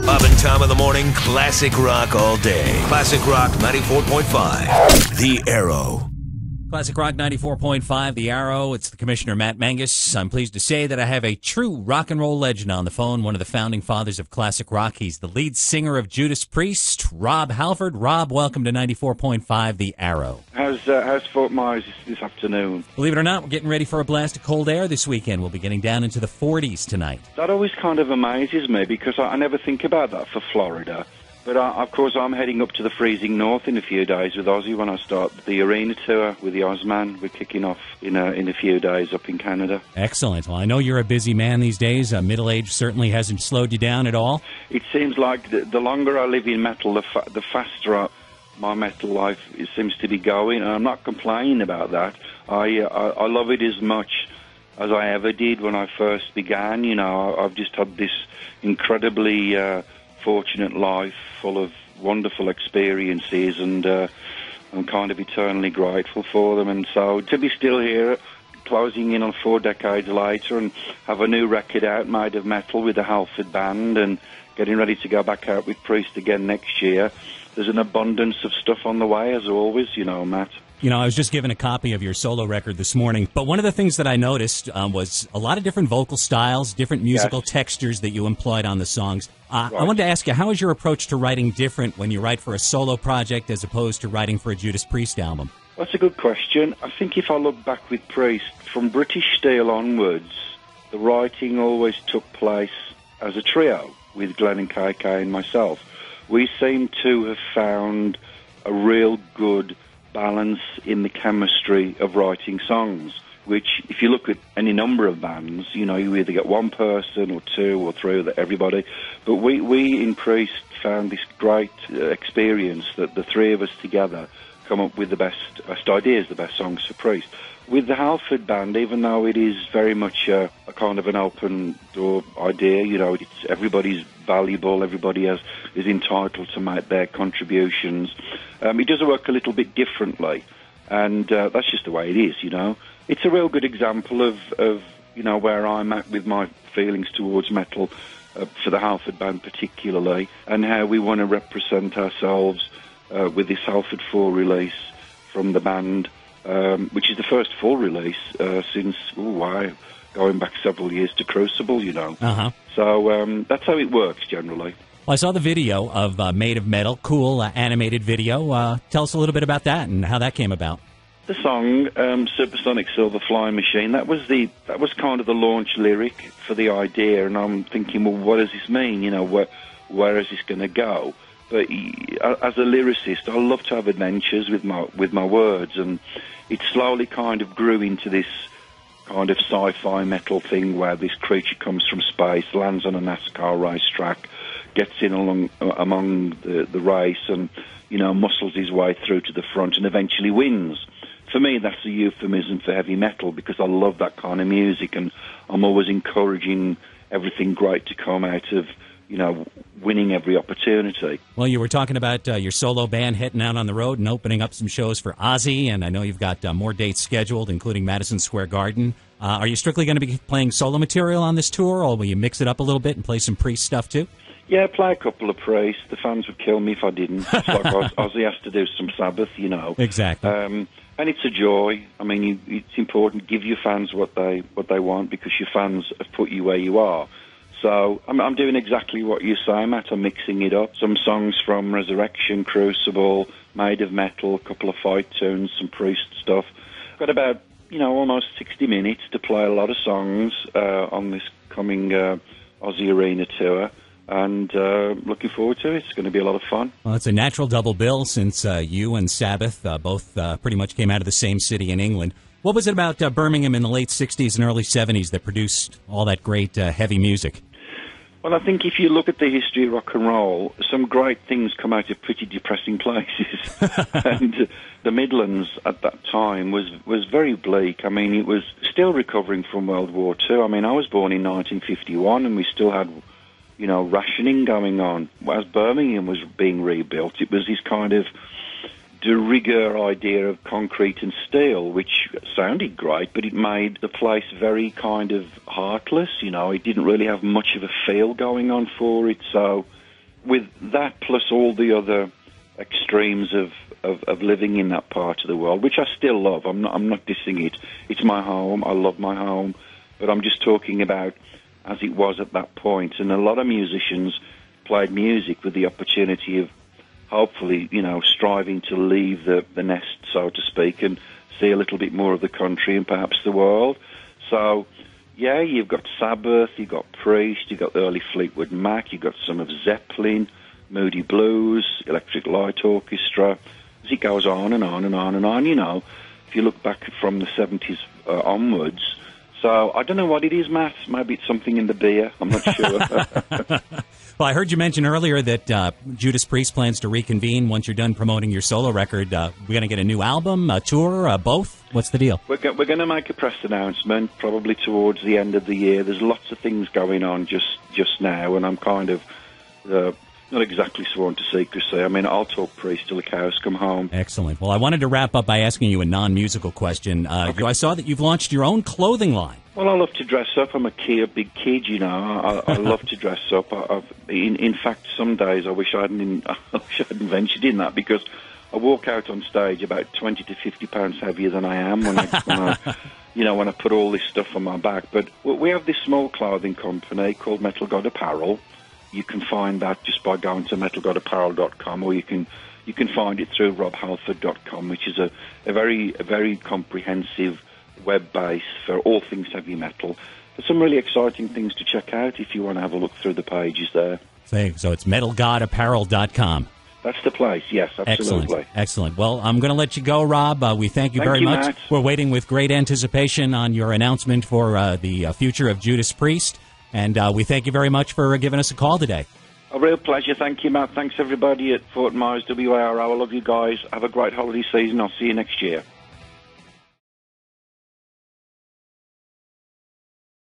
Bob and Tom in the morning, classic rock all day. Classic Rock 94.5. The Arrow. Classic Rock 94.5, The Arrow. It's the Commissioner, Matt Mangas. I'm pleased to say that I have a true rock and roll legend on the phone, one of the founding fathers of classic rock. He's the lead singer of Judas Priest, Rob Halford. Rob, welcome to 94.5, The Arrow. How's Fort Myers this afternoon? Believe it or not, we're getting ready for a blast of cold air this weekend. We'll be getting down into the 40s tonight. That always kind of amazes me because I never think about that for Florida. But, of course, I'm heading up to the freezing north in a few days with Ozzy when I start the arena tour with the Ozman. We're kicking off in a few days up in Canada. Excellent. Well, I know you're a busy man these days. Middle age certainly hasn't slowed you down at all. It seems like the longer I live in metal, the faster my metal life seems to be going. And I'm not complaining about that. I love it as much as I ever did when I first began. You know, I've just had this incredibly fortunate life full of wonderful experiences, and I'm kind of eternally grateful for them. And so to be still here, closing in on 4 decades later, and have a new record out made of metal with the Halford Band, and getting ready to go back out with Priest again next year, there's an abundance of stuff on the way, as always, you know, Matt. You know, I was just given a copy of your solo record this morning, but one of the things that I noticed was a lot of different vocal styles, different musical textures that you employed on the songs. Right. I wanted to ask you, how is your approach to writing different when you write for a solo project as opposed to writing for a Judas Priest album? That's a good question. I think if I look back with Priest, from British Steel onwards, the writing always took place as a trio with Glenn and KK and myself. We seem to have found a real good balance in the chemistry of writing songs, which, if you look at any number of bands, you know, you either get one person or two or three or everybody. But we in Priest found this great experience that the three of us together come up with the best ideas, the best songs for Priest. With the Halford Band, even though it is very much a kind of an open door idea, you know, everybody's valuable, everybody is entitled to make their contributions. It does work a little bit differently, and that's just the way it is, you know. It's a real good example of you know, where I'm at with my feelings towards metal, for the Halford Band particularly, and how we want to represent ourselves with this Halford 4 release from the band, which is the first full release since, going back several years to Crucible, you know. So that's how it works generally. Well, I saw the video of Made of Metal, cool animated video. Tell us a little bit about that and how that came about. The song, Supersonic Silver Flying Machine, that was kind of the launch lyric for the idea, and I'm thinking, well, what does this mean? You know, where is this going to go? But as a lyricist, I love to have adventures with my words, and it slowly kind of grew into this kind of sci-fi metal thing where this creature comes from space, lands on a NASCAR racetrack, gets in among the race, and, you know, muscles his way through to the front and eventually wins. For me, that's a euphemism for heavy metal because I love that kind of music, and I'm always encouraging everything great to come out of, you know, winning every opportunity. Well, you were talking about your solo band heading out on the road and opening up some shows for Ozzy, and I know you've got more dates scheduled, including Madison Square Garden. Are you strictly going to be playing solo material on this tour, or will you mix it up a little bit and play some Priest stuff too? Yeah, play a couple of Priest. The fans would kill me if I didn't. It's like Ozzy has to do some Sabbath, you know. Exactly. And it's a joy. I mean, it's important to give your fans what they want because your fans have put you where you are. So I'm doing exactly what you say, Matt. I'm mixing it up. Some songs from Resurrection, Crucible, Made of Metal, a couple of fight tunes, some Priest stuff. Got about, you know, almost 60 minutes to play a lot of songs on this coming Aussie Arena tour. And looking forward to it. It's going to be a lot of fun. Well, it's a natural double bill since you and Sabbath both pretty much came out of the same city in England. What was it about Birmingham in the late 60s and early 70s that produced all that great heavy music? Well, I think if you look at the history of rock and roll, some great things come out of pretty depressing places. And the Midlands at that time was very bleak. I mean, it was still recovering from World War II. I mean, I was born in 1951 and we still had, you know, rationing going on. As Birmingham was being rebuilt, it was this kind of de rigueur idea of concrete and steel, which sounded great, but it made the place very kind of heartless, you know. It didn't really have much of a feel going on for it, so with that plus all the other extremes of living in that part of the world, which I still love. I'm not dissing it. It's my home. I love my home. But I'm just talking about as it was at that point. And a lot of musicians played music with the opportunity of hopefully, striving to leave the nest, so to speak, and see a little bit more of the country and perhaps the world. So, yeah, you've got Sabbath, you've got Priest, you've got the early Fleetwood Mac, you've got some of Zeppelin, Moody Blues, Electric Light Orchestra, as it goes on and on and on and on, if you look back from the 70s onwards. So I don't know what it is, Matt. Maybe it's something in the beer. I'm not sure. Well, I heard you mention earlier that Judas Priest plans to reconvene once you're done promoting your solo record. We're going to get a new album, a tour, both? What's the deal? We're going to make a press announcement probably towards the end of the year. There's lots of things going on just now, and I'm kind of not exactly sworn to secrecy. I mean, I'll talk Priest till the cows come home. Excellent. Well, I wanted to wrap up by asking you a non-musical question. Okay. I saw that you've launched your own clothing line. Well, I love to dress up. I'm a big kid, I love to dress up. In fact, some days I wish I hadn't ventured in that, because I walk out on stage about 20 to 50 pounds heavier than I am when I put all this stuff on my back. But we have this small clothing company called Metal God Apparel. You can find that just by going to metalgodapparel.com, or you can find it through robhalford.com, which is a very comprehensive web base for all things heavy metal. There's some really exciting things to check out if you want to have a look through the pages there. So it's metalgodapparel.com. That's the place, yes, absolutely. Excellent. Well, I'm going to let you go, Rob. We thank you very much. Matt. We're waiting with great anticipation on your announcement for the future of Judas Priest, and we thank you very much for giving us a call today. A real pleasure. Thank you, Matt. Thanks, everybody at Fort Myers WARO. I love you guys. Have a great holiday season. I'll see you next year.